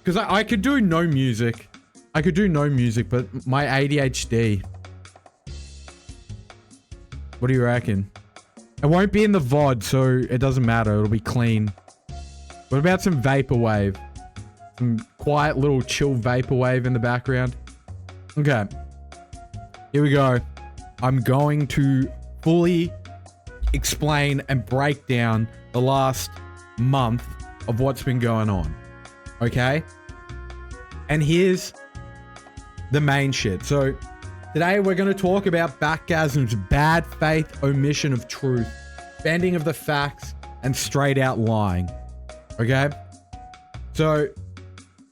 Because I could do no music. I could do no music, but my ADHD. What do you reckon? It won't be in the VOD, so it doesn't matter. It'll be clean. What about some vaporwave? Some quiet little chill vaporwave in the background. Okay. Here we go. I'm going to fully explain and break down the last month of what's been going on. Okay? And here's the main shit. So today we're going to talk about BatGasm's bad faith omission of truth, bending of the facts, and straight out lying. Okay? So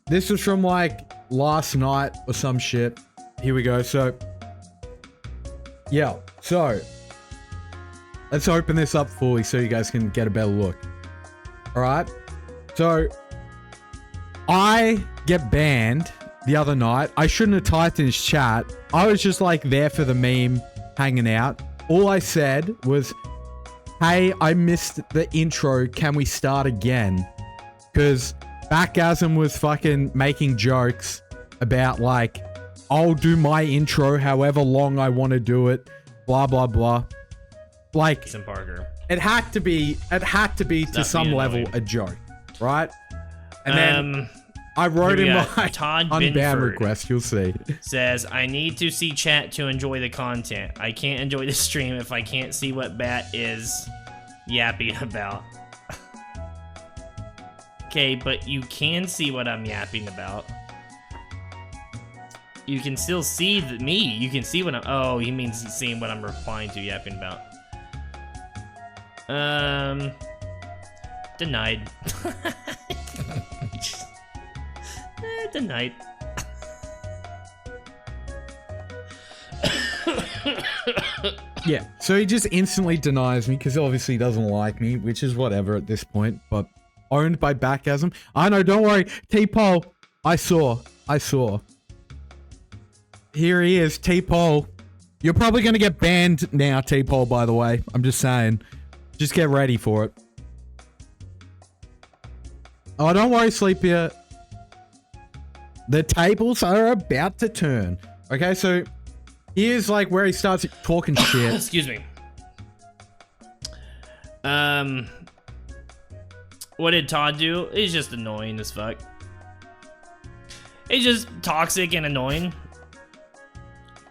this was from like last night or some shit. Here we go. So yeah. So let's open this up fully so you guys can get a better look. All right. So I get banned the other night. I shouldn't have typed in his chat. I was just like there for the meme, hanging out. All I said was, hey, I missed the intro. Can we start again? Because BatGasm was fucking making jokes about like, I'll do my intro however long I want to do it. Blah, blah, blah. Like, it had to be to some level a joke, right? And then I wrote in my Todd unbound Binford request, you'll see. Says, I need to see chat to enjoy the content. I can't enjoy the stream if I can't see what Bat is yapping about. Okay, but you can see what I'm yapping about. You can still see me. You can see what I'm... Oh, he means he's seeing what I'm replying to, yapping about. Denied. Denied. Yeah, so he just instantly denies me because he obviously doesn't like me, which is whatever at this point, but owned by BatGasm. I know, don't worry. T-Pole, I saw. Here he is, T-Pole. You're probably going to get banned now, T-Pole, by the way. I'm just saying. Just get ready for it. Oh, don't worry, Sleepier. The tables are about to turn. Okay, so here's like where he starts talking shit. Excuse me. What did Todd do? He's just annoying as fuck. He's just toxic and annoying.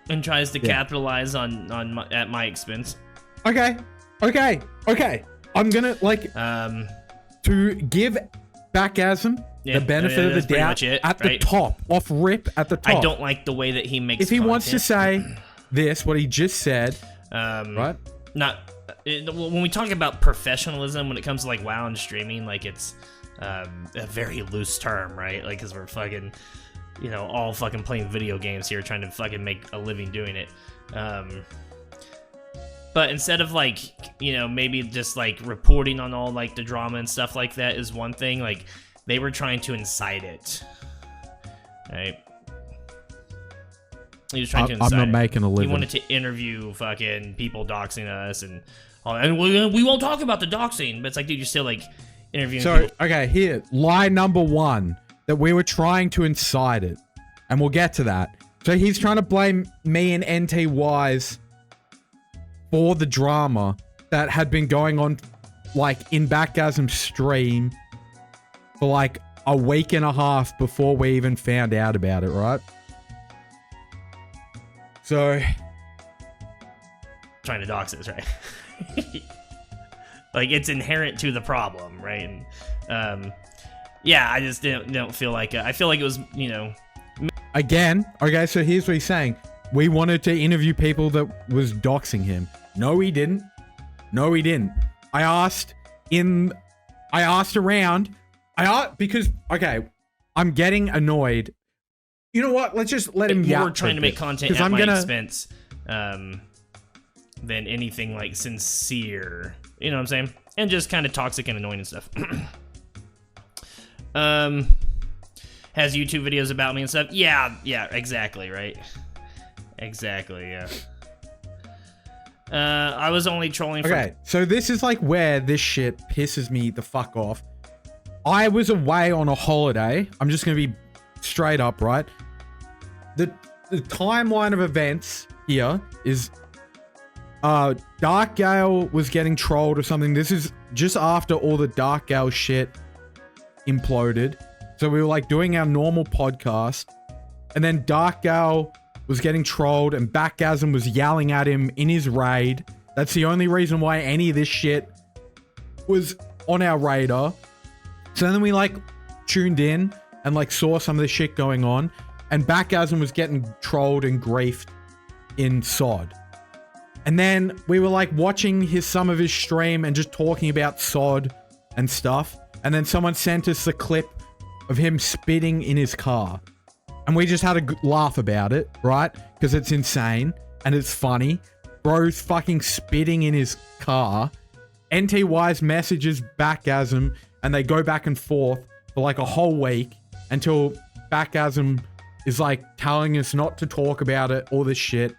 And tries to capitalize at my expense. Okay. I'm gonna like to give BatGasm the benefit of the doubt at the top, off rip at the top. I don't like the way that he makes. If he wants to say this, what he just said, right? When we talk about professionalism, when it comes to like WoW and streaming, like it's a very loose term, right? Like, because we're fucking, you know, all fucking playing video games here, trying to fucking make a living doing it. But instead of like, you know, maybe just like reporting on all like the drama and stuff like that is one thing. Like, they were trying to incite it, right? He was trying to incite I'm not making a living. He wanted to interview fucking people doxing us and we won't talk about the doxing, but it's like, dude, you're still like interviewing people. Okay, here, lie number one, that we were trying to incite it, and we'll get to that. So he's trying to blame me and NTYs for the drama that had been going on, like, in BatGasm's stream for, like, a week and a half before we even found out about it, right? So... trying to dox us, right? Like, it's inherent to the problem, right? And, yeah, I just don't feel like... I feel like it was, you know... Again, okay, so here's what he's saying. We wanted to interview people that was doxing him. No, he didn't. No, he didn't. I asked around. Because, okay, I'm getting annoyed. You know what? Let's just let him yap. We're trying to make content at my expense than anything like sincere. You know what I'm saying? And just kind of toxic and annoying and stuff. Has YouTube videos about me and stuff. Yeah, exactly, right? Exactly, yeah. I was only trolling for... Okay, so this is like where this shit pisses me the fuck off. I was away on a holiday. I'm just going to be straight up, right? The timeline of events here is Dark Gale was getting trolled or something. This is just after all the Dark Gale shit imploded. So we were like doing our normal podcast, and then Dark Gale was getting trolled and BatGasm was yelling at him in his raid. That's the only reason why any of this shit was on our radar. So then we like tuned in and like saw some of the shit going on, and BatGasm was getting trolled and griefed in SOD. And then we were like watching some of his stream and just talking about SOD and stuff. And then someone sent us a clip of him spitting in his car. And we just had a laugh about it, right? Because it's insane and it's funny. Bro's fucking spitting in his car. NTY's messages BatGasm and they go back and forth for like a whole week until BatGasm is like telling us not to talk about it, all this shit.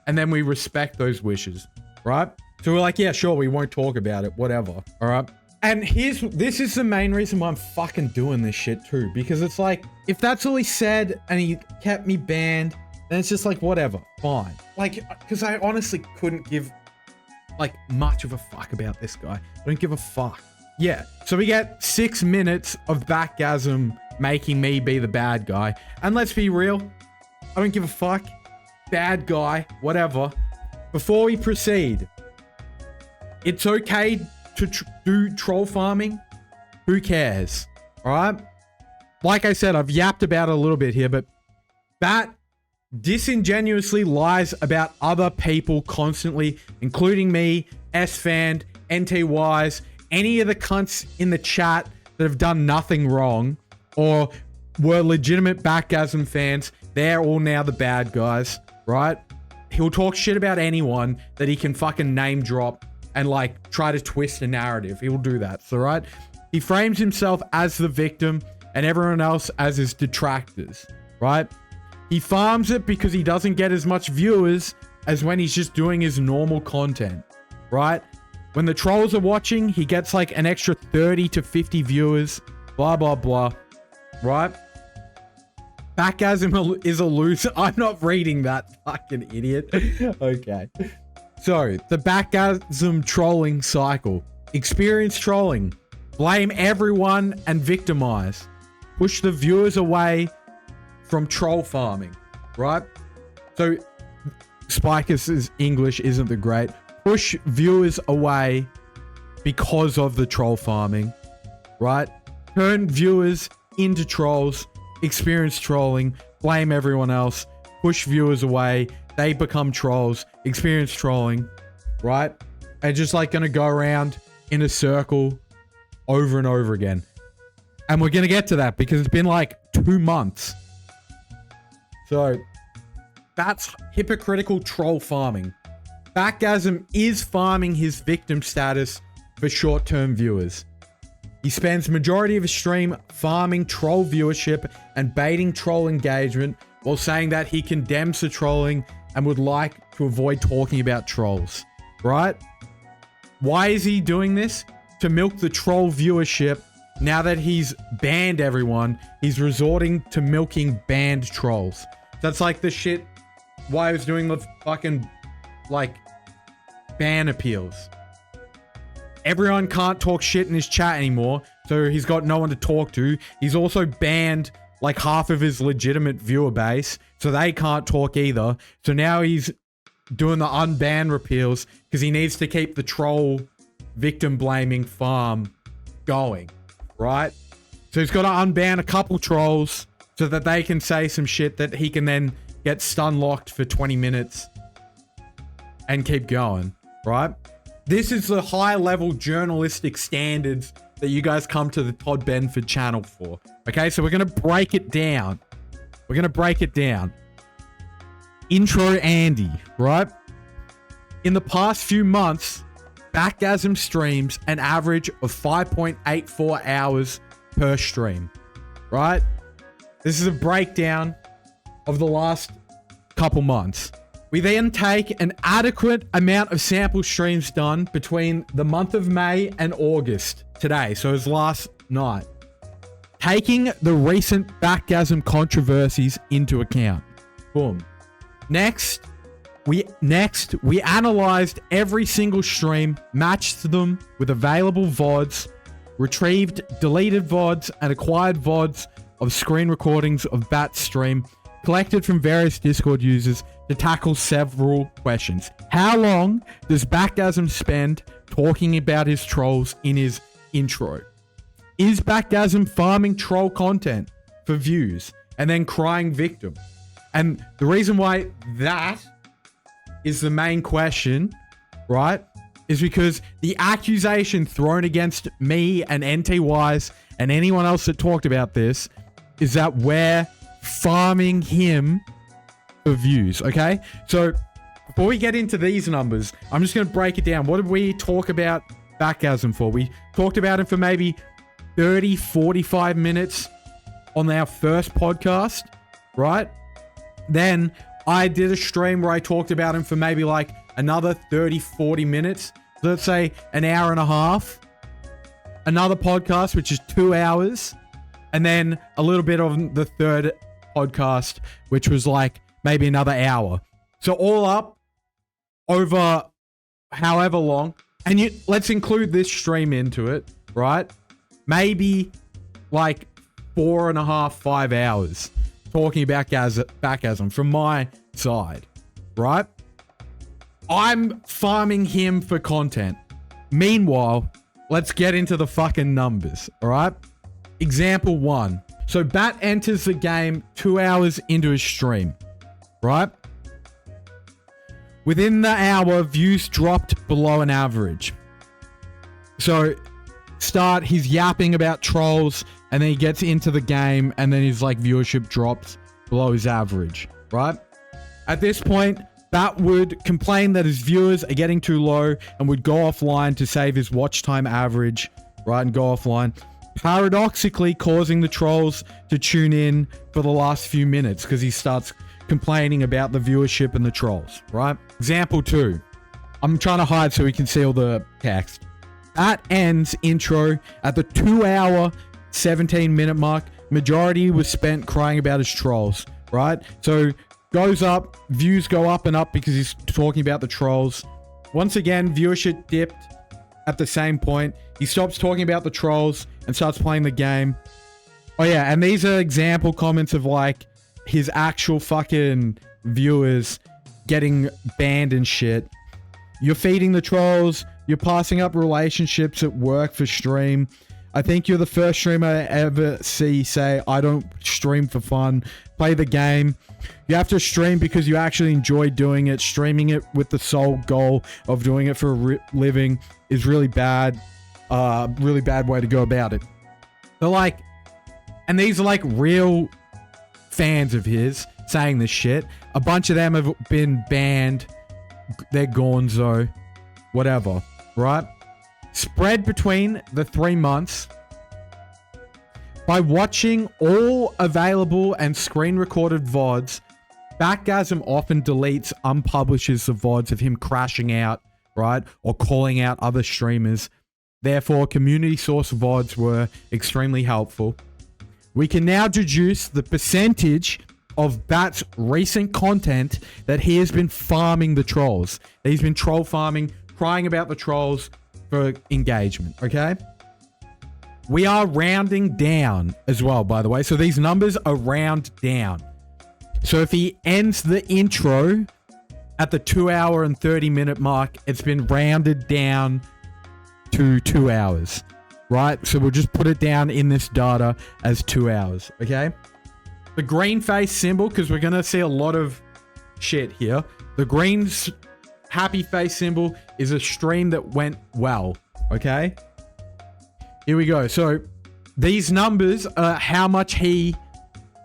And then we respect those wishes, right? So we're like, yeah, sure, we won't talk about it, whatever, all right? And this is the main reason why I'm fucking doing this shit too, because it's like, if that's all he said and he kept me banned, then it's just like, whatever, fine. Like, because I honestly couldn't give like much of a fuck about this guy. I don't give a fuck. Yeah, so we get 6 minutes of BatGasm making me be the bad guy. And let's be real, I don't give a fuck. Bad guy, whatever. Before we proceed, it's okay to do troll farming. Who cares? All right? Like I said, I've yapped about it a little bit here, but Bat disingenuously lies about other people constantly, including me, S-Fan, NTYs, any of the cunts in the chat that have done nothing wrong or were legitimate BatGasm fans. They're all now the bad guys. Right? He'll talk shit about anyone that he can fucking name drop and like try to twist a narrative. He'll do that. So, right? He frames himself as the victim and everyone else as his detractors. Right? He farms it because he doesn't get as much viewers as when he's just doing his normal content. Right? When the trolls are watching, he gets like an extra 30 to 50 viewers. Blah, blah, blah. Right? BatGasm is a loser. I'm not reading that, fucking idiot. Okay. So, the BatGasm trolling cycle. Experience trolling. Blame everyone and victimize. Push the viewers away from troll farming. Right? So, Spikus' English isn't the great. Push viewers away because of the troll farming. Right? Turn viewers into trolls. Experience trolling, blame everyone else, push viewers away, they become trolls, experience trolling, right? And just like gonna go around in a circle over and over again. And we're gonna get to that because it's been like 2 months. So that's hypocritical troll farming. BatGasm is farming his victim status for short-term viewers. He spends majority of his stream farming troll viewership and baiting troll engagement while saying that he condemns the trolling and would like to avoid talking about trolls. Right? Why is he doing this? To milk the troll viewership. Now that he's banned everyone, he's resorting to milking banned trolls. That's like the shit why I was doing the fucking like ban appeals. Everyone can't talk shit in his chat anymore, so he's got no one to talk to. He's also banned like half of his legitimate viewer base, so they can't talk either. So now he's doing the unban repeals because he needs to keep the troll victim blaming farm going, right? So he's got to unban a couple trolls so that they can say some shit that he can then get stun locked for 20 minutes and keep going, right? This is the high-level journalistic standards that you guys come to the Todd Benford channel for. Okay, so we're going to break it down. We're going to break it down. Intro Andy, right? In the past few months, BatGasm streams an average of 5.84 hours per stream, right? This is a breakdown of the last couple months. We then take an adequate amount of sample streams done between the month of May and August today. So it was last night. taking the recent BatGasm controversies into account. Boom. Next, we analyzed every single stream, matched them with available VODs, retrieved deleted VODs and acquired VODs of screen recordings of Bat's stream, collected from various Discord users to tackle several questions. How long does BatGasm spend talking about his trolls in his intro? Is BatGasm farming troll content for views and then crying victim? And the reason why that is the main question, right, is because the accusation thrown against me and NTYs and anyone else that talked about this is that we're farming him for views, okay? So before we get into these numbers, I'm just going to break it down. What did we talk about BatGasm for? We talked about him for maybe 30, 45 minutes on our first podcast, right? Then I did a stream where I talked about him for maybe like another 30, 40 minutes. So let's say an hour and a half. Another podcast, which is 2 hours. And then a little bit of the third podcast, which was like maybe another hour. So all up over however long. And let's include this stream into it, right? Maybe like 4.5, 5 hours talking about BatGasm from my side, right? I'm farming him for content. Meanwhile, let's get into the fucking numbers, all right? Example 1. So Bat enters the game 2 hours into his stream, right? Within the hour, views dropped below an average. So he's yapping about trolls, and then he gets into the game, and then his like viewership drops below his average, right? At this point, Bat would complain that his viewers are getting too low and would go offline to save his watch time average, right? And go offline, paradoxically causing the trolls to tune in for the last few minutes because he starts complaining about the viewership and the trolls, right? Example 2. I'm trying to hide so we can see all the text. Bat ends intro at the 2 hour, 17 minute mark. Majority was spent crying about his trolls, right? So goes up, views go up and up because he's talking about the trolls. Once again, viewership dipped at the same point. He stops talking about the trolls and starts playing the game. Oh yeah, and these are example comments of like his actual fucking viewers getting banned and shit. You're feeding the trolls. You're passing up relationships at work for stream. I think you're the first streamer I ever see say, I don't stream for fun. Play the game. You have to stream because you actually enjoy doing it. Streaming it with the sole goal of doing it for a living is really bad. Really bad way to go about it. They're like, and these are like real fans of his saying this shit. A bunch of them have been banned. They're gonzo. Whatever, right? Spread between the 3 months. By watching all available and screen recorded VODs, BatGasm often deletes, unpublishes the VODs of him crashing out, right? Or calling out other streamers. Therefore, community source VODs were extremely helpful. We can now deduce the percentage of Bat's recent content that he has been farming the trolls. That he's been troll farming, crying about the trolls for engagement, okay? We are rounding down as well, by the way. So these numbers are round down. So if he ends the intro at the 2 hour and 30 minute mark, it's been rounded down to 2 hours, right? So we'll just put it down in this data as 2 hours, okay? The green face symbol, because we're going to see a lot of shit here. The green happy face symbol is a stream that went well, okay? Here we go. So these numbers are how much he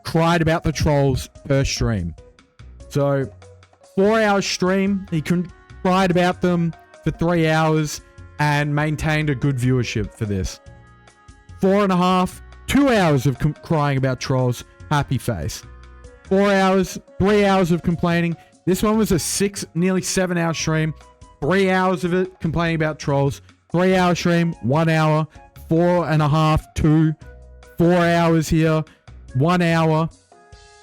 cried about the trolls per stream. So 4 hour stream, he cried about them for 3 hours and maintained a good viewership for this. 4.5, 2 hours of crying about trolls, happy face. 4 hours, 3 hours of complaining. This one was a nearly 7 hour stream. 3 hours of it complaining about trolls. 3 hour stream, 1 hour, 4.5, 2, 4 hours here, 1 hour,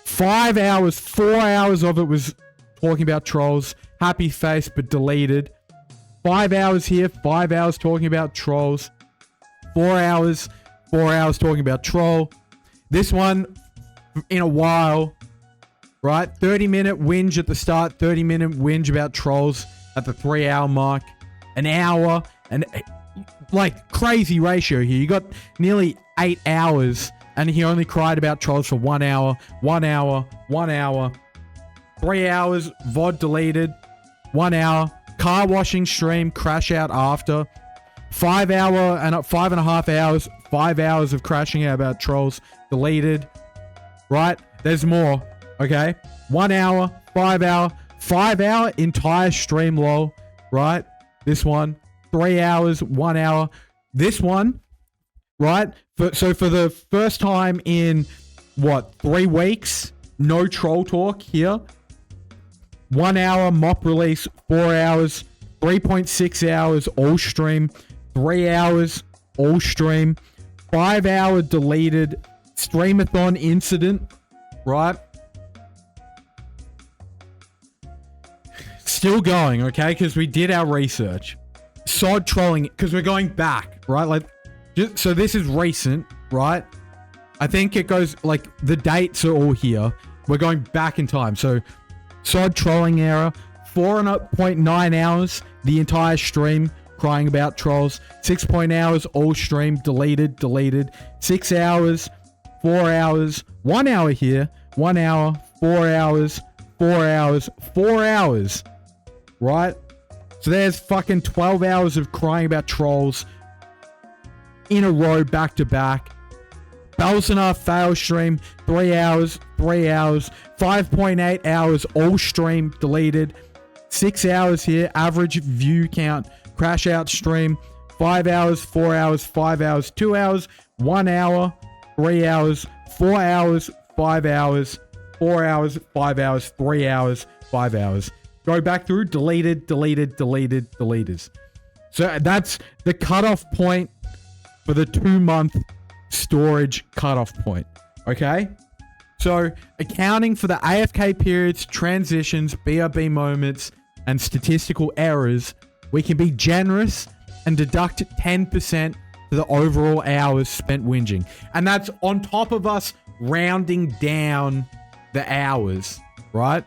5 hours, 4 hours of it was talking about trolls. Happy face, but deleted. 5 hours here, 5 hours talking about trolls. 4 hours, 4 hours talking about troll. This one, in a while, right? 30-minute whinge at the start, 30-minute whinge about trolls at the 3 hour mark. An hour, and like crazy ratio here. You got nearly 8 hours, and he only cried about trolls for 1 hour, 1 hour, 1 hour. 3 hours, VOD deleted. 1 hour, car washing stream, crash out after. 5 hour and 5.5 hours, 5 hours of crashing out about trolls, deleted. Right? There's more. Okay? 1 hour, 5 hour, entire stream lol. Right? This one. 3 hours, 1 hour. This one. Right? So for the first time in, 3 weeks, no troll talk here. 1 hour mop release, 4 hours, 3.6 hours all stream, 3 hours all stream, 5 hour deleted streamathon incident, right? Still going, okay? Because we did our research. Sod trolling, because we're going back, right? Like, so this is recent, right? I think it goes, like, the dates are all here. We're going back in time. So, Sod trolling error, 4.9 hours, the entire stream, crying about trolls. 6 hours, all stream, deleted. 6 hours, 4 hours, 1 hour here, 1 hour, 4 hours, 4 hours, 4 hours, right? So there's fucking 12 hours of crying about trolls in a row, back to back. Belsenar fail stream, 3 hours, 3 hours, 5.8 hours, all stream, deleted. 6 hours here, average view count, crash out stream, 5 hours, 4 hours, 5 hours, 2 hours, 1 hour, 3 hours, 4 hours, 5 hours, 4 hours, 5 hours, 3 hours, 5 hours. Go back through, deleted, deleters. So that's the cutoff point for the 2-month storage cutoff point. Okay? So accounting for the AFK periods, transitions, BRB moments, and statistical errors, we can be generous and deduct 10% for the overall hours spent whinging. And that's on top of us rounding down the hours, right?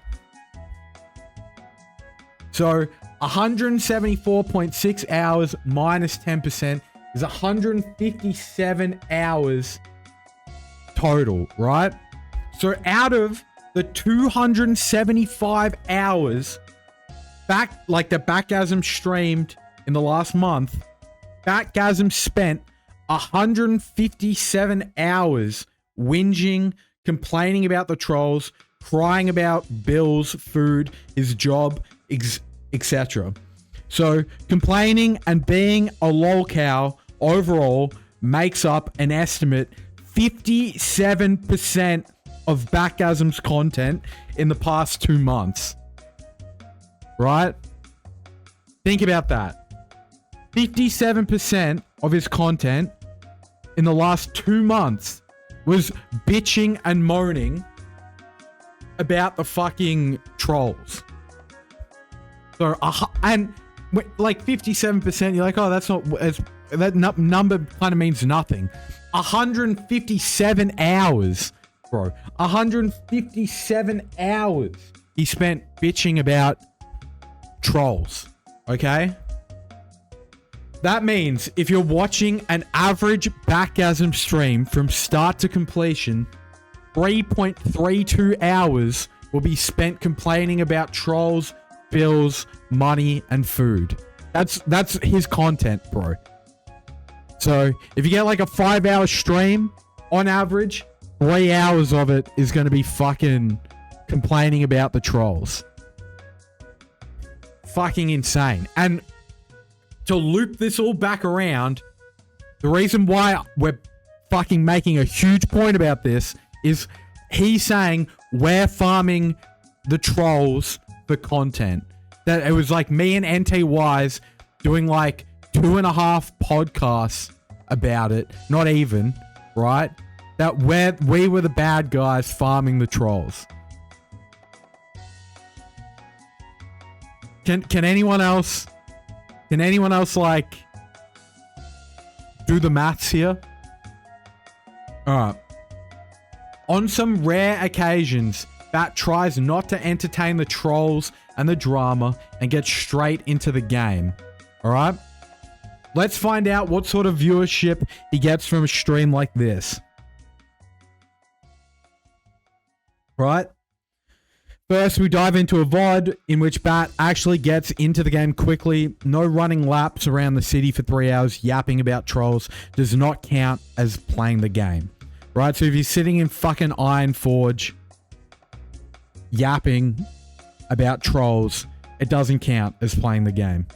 So 174.6 hours minus 10% is 157 hours total, right? So out of the 275 hours the BatGasm streamed in the last month, BatGasm spent 157 hours whinging, complaining about the trolls, crying about bills, food, his job, etc. So complaining and being a lolcow overall makes up an estimate 57% of BatGasm's content in the past 2 months. Right? Think about that. 57% of his content in the last 2 months was bitching and moaning about the fucking trolls. So, and like 57%, you're like, oh, that's not, that number kind of means nothing. 157 hours, bro. 157 hours he spent bitching about trolls, okay? That means if you're watching an average BatGasm stream from start to completion, 3.32 hours will be spent complaining about trolls, bills, money, and food. That's his content, bro. So if you get like a 5-hour stream, on average, 3 hours of it is going to be fucking complaining about the trolls. Fucking insane. And to loop this all back around, the reason why we're fucking making a huge point about this is he's saying we're farming the trolls for content. That it was like me and NT Wise doing like 2.5 podcasts about it. Not even, right? that we were the bad guys farming the trolls. Can anyone else like do the maths here? Alright. On some rare occasions, Bat tries not to entertain the trolls and the drama and gets straight into the game. Alright? Let's find out what sort of viewership he gets from a stream like this. Right? First, we dive into a VOD in which Bat actually gets into the game quickly. No running laps around the city for 3 hours yapping about trolls does not count as playing the game. Right? So if you're sitting in fucking Ironforge yapping about trolls, it doesn't count as playing the game.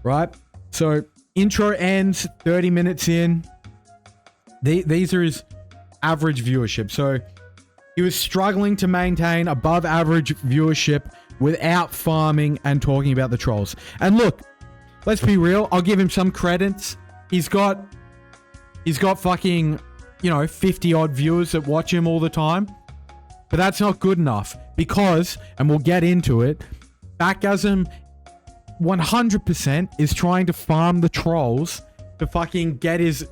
Right? So, intro ends 30 minutes in. These are his average viewership. So, he was struggling to maintain above average viewership without farming and talking about the trolls. And look, let's be real. I'll give him some credits. He's got fucking, 50 odd viewers that watch him all the time. But that's not good enough because, and we'll get into it, BatGasm 100% is trying to farm the trolls to fucking get his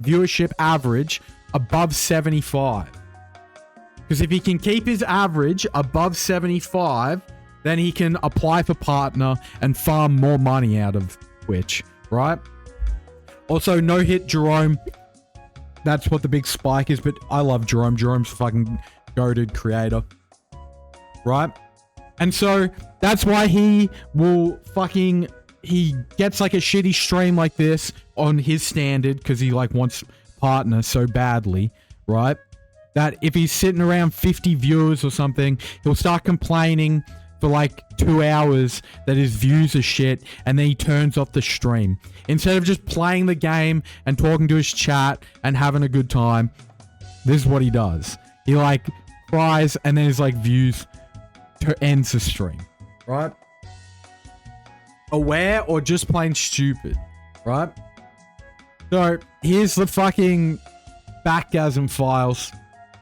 viewership average above 75. Because if he can keep his average above 75, then he can apply for partner and farm more money out of Twitch, right? Also, no hit Jerome. That's what the big spike is, but I love Jerome. Jerome's a fucking goated creator, right? And so that's why he gets like a shitty stream like this on his standard because he like wants partner so badly, right? That if he's sitting around 50 viewers or something, he'll start complaining for like 2 hours that his views are shit, and then he turns off the stream. Instead of just playing the game and talking to his chat and having a good time, this is what he does. He like cries and then his like views ends the stream, right? Aware or just plain stupid, right? So here's the fucking BatGasm files,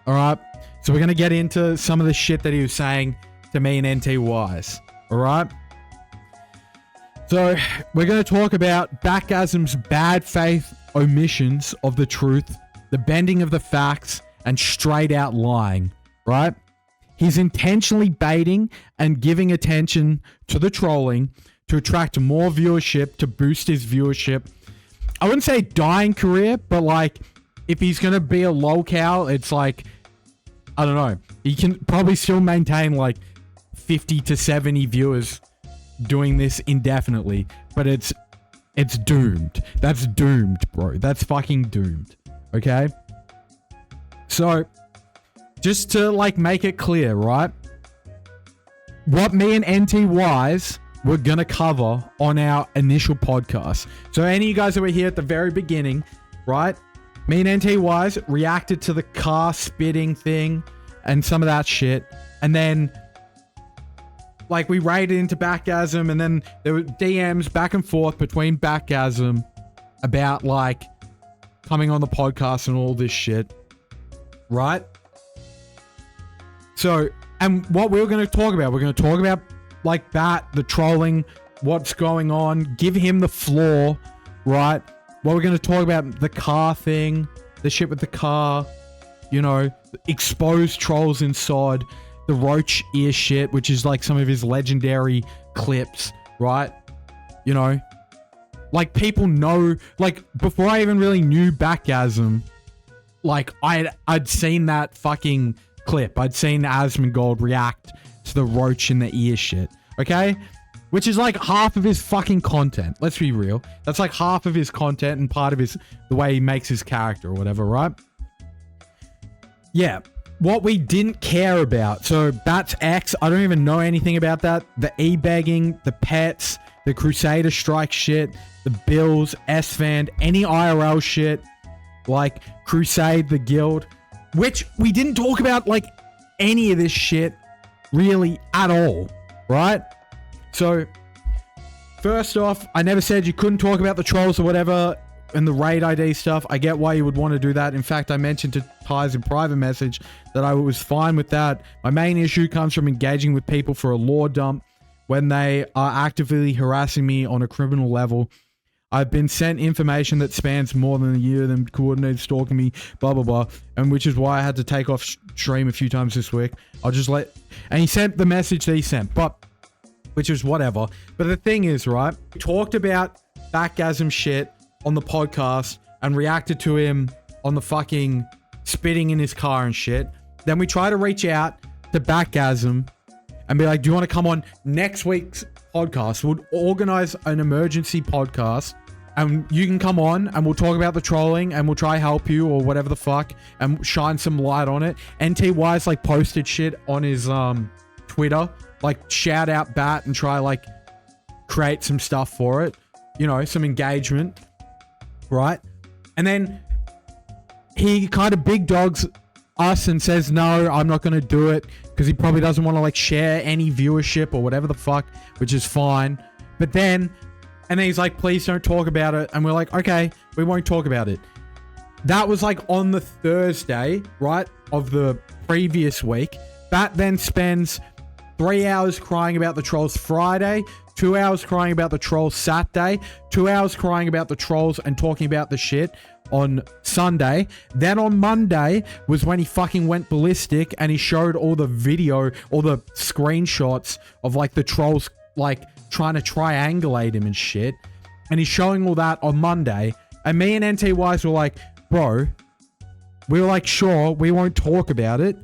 all right? So we're gonna get into some of the shit that he was saying to me and NTYs, all right? So we're gonna talk about BatGasm's bad faith omissions of the truth, the bending of the facts, and straight out lying, right? He's intentionally baiting and giving attention to the trolling to attract more viewership, to boost his viewership. I wouldn't say dying career, but like if he's going to be a lolcow, it's like, I don't know. He can probably still maintain like 50 to 70 viewers doing this indefinitely, but it's doomed. That's doomed, bro. That's fucking doomed. Okay? So, just to like make it clear, right? What me and NTYs were gonna cover on our initial podcast. So any of you guys that were here at the very beginning, right? Me and NTYs reacted to the car spitting thing and some of that shit. And then like we raided into BatGasm, and then there were DMs back and forth between BatGasm about like coming on the podcast and all this shit. Right? So, and what we're going to talk about, we're going to talk about like Bat, the trolling, what's going on, give him the floor, right? What we're going to talk about, the car thing, the shit with the car, expose trolls inside, the roach ear shit, which is like some of his legendary clips, right? Like people know, like before I even really knew BatGasm, like I'd seen that fucking clip. I'd seen Asmongold react to the roach in the ear shit. Okay? Which is like half of his fucking content. Let's be real. That's like half of his content and part of the way he makes his character or whatever, right? Yeah. What we didn't care about. So Bat's X, I don't even know anything about that. The e-begging, the pets, the Crusader Strike shit, the bills, S-Fand, any IRL shit, like Crusade, the guild, which we didn't talk about like any of this shit really at all, right? So first off, I never said you couldn't talk about the trolls or whatever. and the raid ID stuff, I get why you would want to do that. In fact, I mentioned to Ty's in private message that I was fine with that. My main issue comes from engaging with people for a lore dump when they are actively harassing me on a criminal level. I've been sent information that spans more than a year, them coordinated stalking me, blah, blah, blah. And which is why I had to take off stream a few times this week. I'll just let... And he sent the message that he sent, but... Which is whatever. But the thing is, right? We talked about BatGasm shit on the podcast and reacted to him on the fucking spitting in his car and shit. Then we try to reach out to BatGasm and be like, do you want to come on next week's podcast? We'll organize an emergency podcast and you can come on and we'll talk about the trolling and we'll try help you or whatever the fuck and shine some light on it. NTY's like posted shit on his Twitter, like shout out Bat and try like create some stuff for it, you know, some engagement, right? And then he kind of big dogs us and says, no, I'm not going to do it because he probably doesn't want to like share any viewership or whatever the fuck, which is fine. But then, and then he's like, please don't talk about it. And we're like, okay, we won't talk about it. That was like on the Thursday, right, of the previous week. Bat then spends 3 hours crying about the trolls Friday, 2 hours crying about the trolls Saturday, 2 hours crying about the trolls and talking about the shit on Sunday. Then on Monday was when he fucking went ballistic and he showed all the video, all the screenshots of like the trolls like trying to triangulate him and shit. And he's showing all that on Monday. And me and NTYs were like, bro, we were like, sure, we won't talk about it.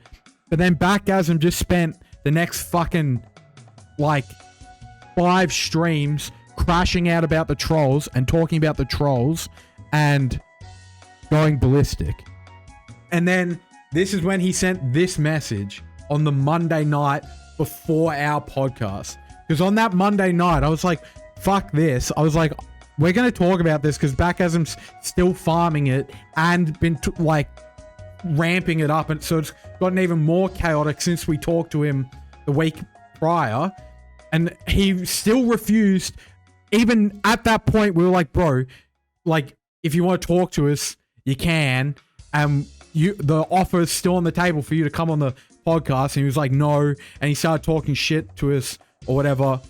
But then BatGasm just spent the next fucking like 5 streams crashing out about the trolls and talking about the trolls and going ballistic. And then this is when he sent this message on the Monday night before our podcast. Because on that Monday night, I was like, fuck this. I was like, we're going to talk about this because BatGasm's still farming it and been like ramping it up. And so it's gotten even more chaotic since we talked to him the week prior. And he still refused. Even at that point, we were like, bro, like, if you want to talk to us, you can. The offer is still on the table for you to come on the podcast. And he was like, no. And he started talking shit to us or whatever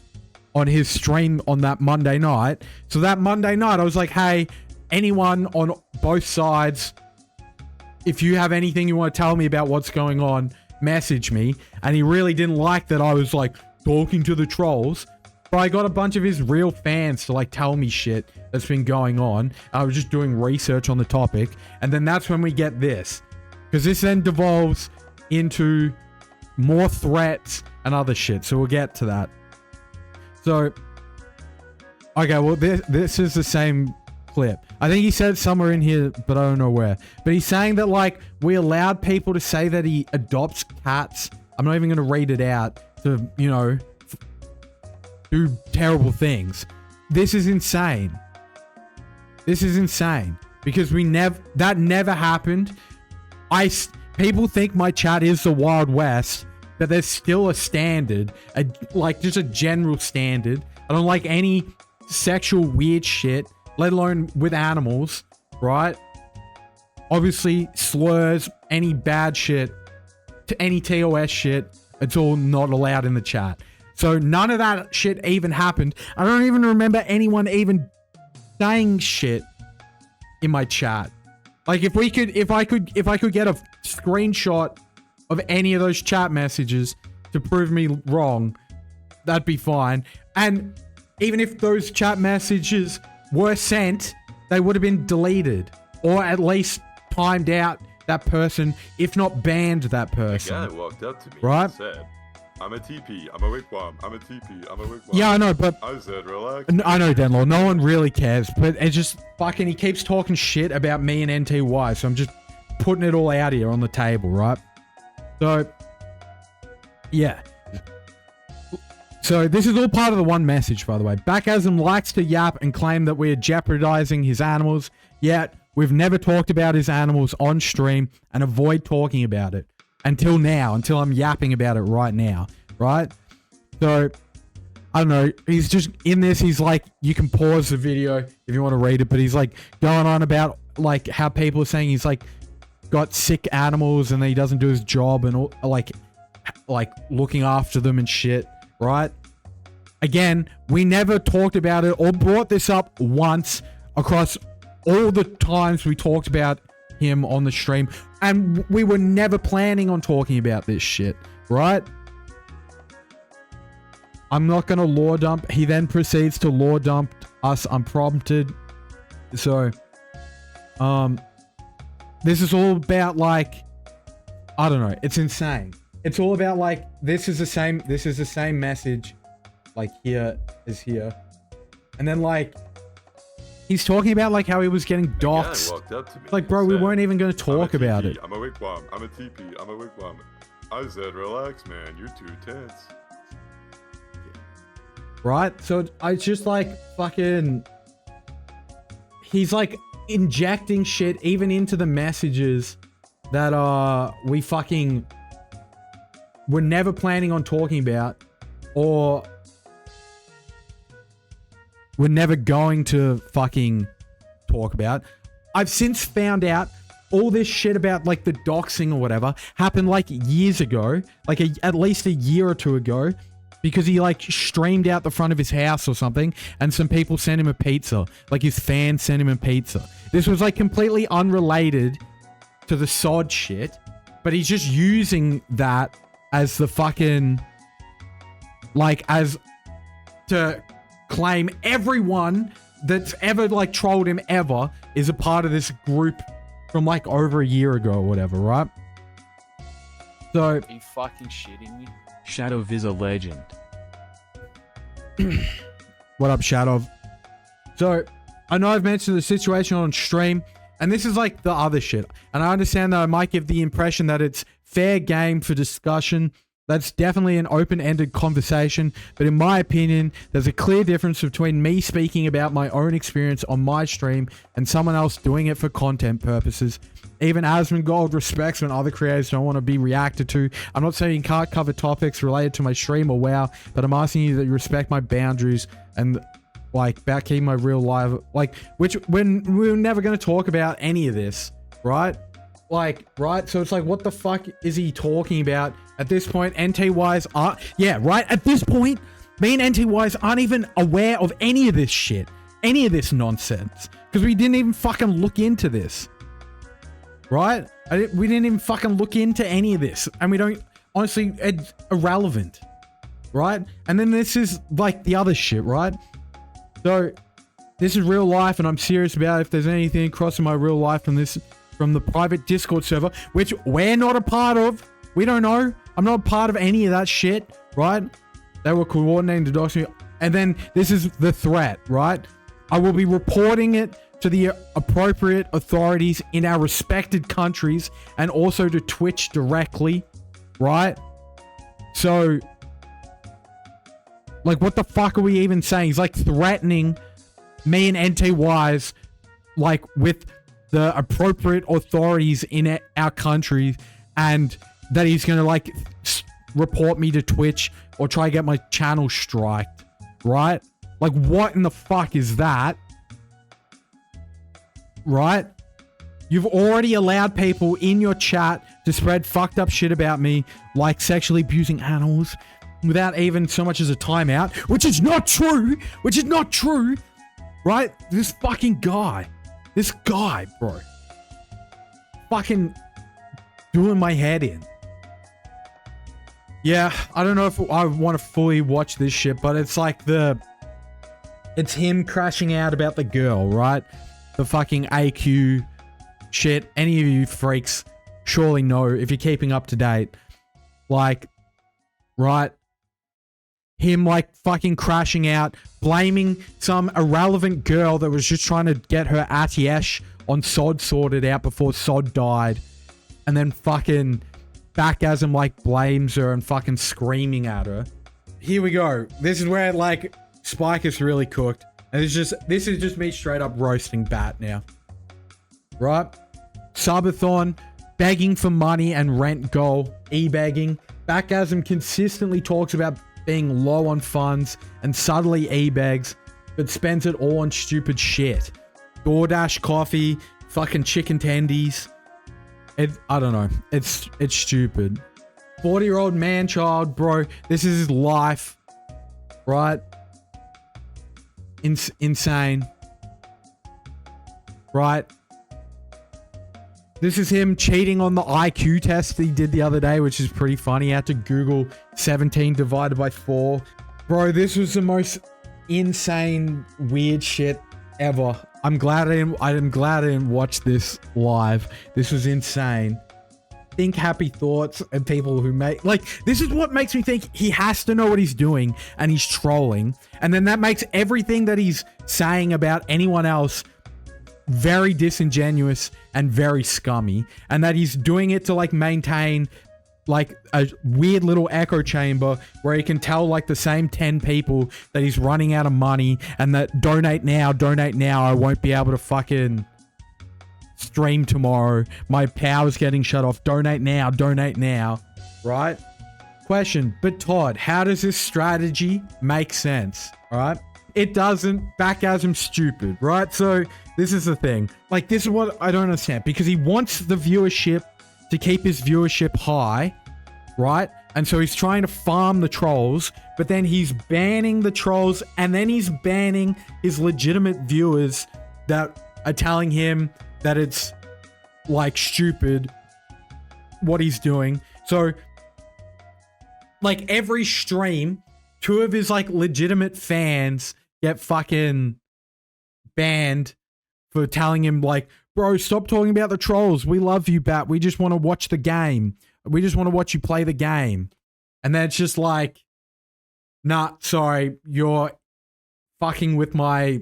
on his stream on that Monday night. So that Monday night, I was like, hey, anyone on both sides, if you have anything you want to tell me about what's going on, message me. And he really didn't like that I was like talking to the trolls. But I got a bunch of his real fans to like tell me shit that's been going on. I was just doing research on the topic. And then that's when we get this. Because this then devolves into more threats and other shit. So we'll get to that. So, okay, well, this is the same clip. I think he said it somewhere in here, but I don't know where. But he's saying that, like, we allowed people to say that he adopts cats. I'm not even going to read it out to, you know, do terrible things. This is insane. This is insane. Because that never happened. People think my chat is the Wild West, but there's still a standard, like just a general standard. I don't like any sexual weird shit, let alone with animals, right? Obviously, slurs, any bad shit, to any TOS shit, it's all not allowed in the chat. So none of that shit even happened. I don't even remember anyone even saying shit in my chat. Like if I could get a screenshot of any of those chat messages to prove me wrong, that'd be fine. And even if those chat messages were sent, they would have been deleted or at least timed out that person, if not banned that person. A guy walked up to me right? and said, I'm a TP, I'm a wigwam, I'm a TP, I'm a wigwam. Yeah, I know, but I said, relax. I know, Denlaw, no one really cares, but it's just fucking, he keeps talking shit about me and NTY, so I'm just putting it all out here on the table, right? So, yeah. So this is all part of the one message, by the way. BatGasm likes to yap and claim that we are jeopardizing his animals, yet we've never talked about his animals on stream and avoid talking about it until now, until I'm yapping about it right now, right? So I don't know. He's just in this. He's like, you can pause the video if you want to read it, but he's like going on about like how people are saying he's like got sick animals and he doesn't do his job and all, like looking after them and shit, right? Again, we never talked about it or brought this up once across all the times we talked about him on the stream, and we were never planning on talking about this shit, right? I'm not gonna law dump. He then proceeds to law dump us unprompted. So, this is all about like, I don't know. It's insane. It's all about like, this is the same message, like here is here. And then like, he's talking about like how he was getting doxxed. Walked up to me Like, bro, and we said, weren't even gonna talk "I'm a about TP, it. I'm a wigwam. I'm a TP. I'm a wigwam." I said, "Relax, man. You're too tense." Right? So I just like fucking, he's like injecting shit even into the messages that we fucking were never planning on talking about, or we're never going to fucking talk about. I've since found out all this shit about like the doxing or whatever happened like years ago, like at least a year or two ago, because he like streamed out the front of his house or something and some people sent him a pizza. Like his fans sent him a pizza. This was like completely unrelated to the sod shit, but he's just using that as the fucking, like, as to claim everyone that's ever like trolled him ever is a part of this group from like over a year ago or whatever, right? So, Are you fucking shitting me? Shadow is a legend. what up, Shadow? So, I know I've mentioned the situation on stream, and this is like the other shit. And I understand that I might give the impression that it's fair game for discussion. That's definitely an open-ended conversation, but in my opinion, there's a clear difference between me speaking about my own experience on my stream and someone else doing it for content purposes. Even Asmongold respects when other creators don't want to be reacted to. I'm not saying you can't cover topics related to my stream or WoW, but I'm asking you that you respect my boundaries and like about keeping my real life, like, which when we're never going to talk about any of this, right? Like, right? So it's like, what the fuck is he talking about? At this point, NTYs are, yeah, right? At this point, me and NTYs aren't even aware of any of this shit. Any of this nonsense. Because we didn't even fucking look into this. Right? We didn't even fucking look into any of this. And we don't, honestly, it's irrelevant. Right? And then this is like the other shit, right? So, this is real life and I'm serious about if there's anything crossing my real life from this, from the private Discord server, which we're not a part of. We don't know. I'm not a part of any of that shit, right? They were coordinating to dox me. And then this is the threat, right? I will be reporting it to the appropriate authorities in our respected countries and also to Twitch directly, right? So, like, what the fuck are we even saying? He's like threatening me and NTYs, like, with the appropriate authorities in our country, and that he's gonna like report me to Twitch or try to get my channel striked, right? Like, what in the fuck is that? Right? You've already allowed people in your chat to spread fucked up shit about me, like sexually abusing animals, without even so much as a timeout, which is not true, right? This fucking guy, bro, fucking doing my head in. Yeah, I don't know if I want to fully watch this shit, but it's like it's him crashing out about the girl, right? The fucking AQ shit. Any of you freaks surely know if you're keeping up to date. Like, right? Him like fucking crashing out, blaming some irrelevant girl that was just trying to get her Atiesh on Sod sorted out before Sod died. And then fucking BatGasm like blames her and fucking screaming at her. Here we go. This is where like Spike is really cooked. And this is just me straight up roasting Bat now. Right? Subathon, begging for money and rent goal, e-begging. BatGasm consistently talks about being low on funds and subtly e-begs, but spends it all on stupid shit. DoorDash coffee, fucking chicken tendies. I don't know. It's stupid. 40-year-old man-child, bro. This is his life. Right? Insane. Right? This is him cheating on the IQ test he did the other day, which is pretty funny. He had to Google 17 divided by 4. Bro, this was the most insane, weird shit ever. I'm glad I didn't watch this live. This was insane. Think happy thoughts and people who make... Like, this is what makes me think he has to know what he's doing and he's trolling. And then that makes everything that he's saying about anyone else very disingenuous and very scummy, and that he's doing it to like maintain like a weird little echo chamber where he can tell like the same 10 people that he's running out of money and that donate now, I won't be able to fucking stream tomorrow, my power's getting shut off, donate now, right? Question, but Todd, how does this strategy make sense? All right, it doesn't. BatGasm's stupid, right? So this is the thing. Like, this is what I don't understand. Because he wants the viewership to keep his viewership high, right? And so he's trying to farm the trolls, but then he's banning the trolls, and then he's banning his legitimate viewers that are telling him that it's, like, stupid what he's doing. So, like, every stream, 2 of his, like, legitimate fans get fucking banned for telling him, like, bro, stop talking about the trolls. We love you, Bat. We just want to watch the game. We just want to watch you play the game. And then it's just like, nah, sorry, you're fucking with my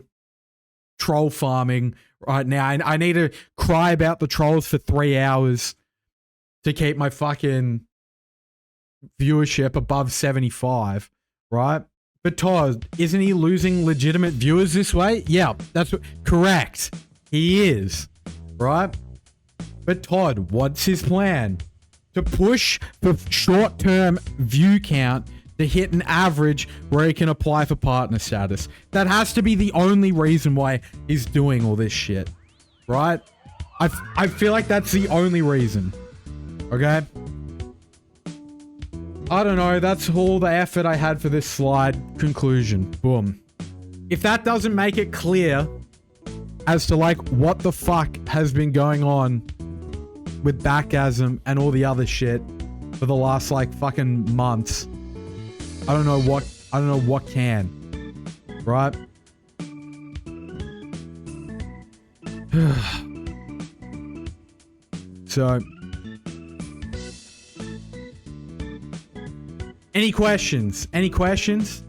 troll farming right now. I need to cry about the trolls for 3 hours to keep my fucking viewership above 75, right? But Todd, isn't he losing legitimate viewers this way? Yeah, that's what, correct. He is, right? But Todd, what's his plan? To push the short-term view count to hit an average where he can apply for partner status. That has to be the only reason why he's doing all this shit, right? I feel like that's the only reason, okay? I don't know, that's all the effort I had for this slide. Conclusion. Boom. If that doesn't make it clear as to like what the fuck has been going on with BatGasm and all the other shit for the last like fucking months, I don't know what can. Right? So any questions? Any questions?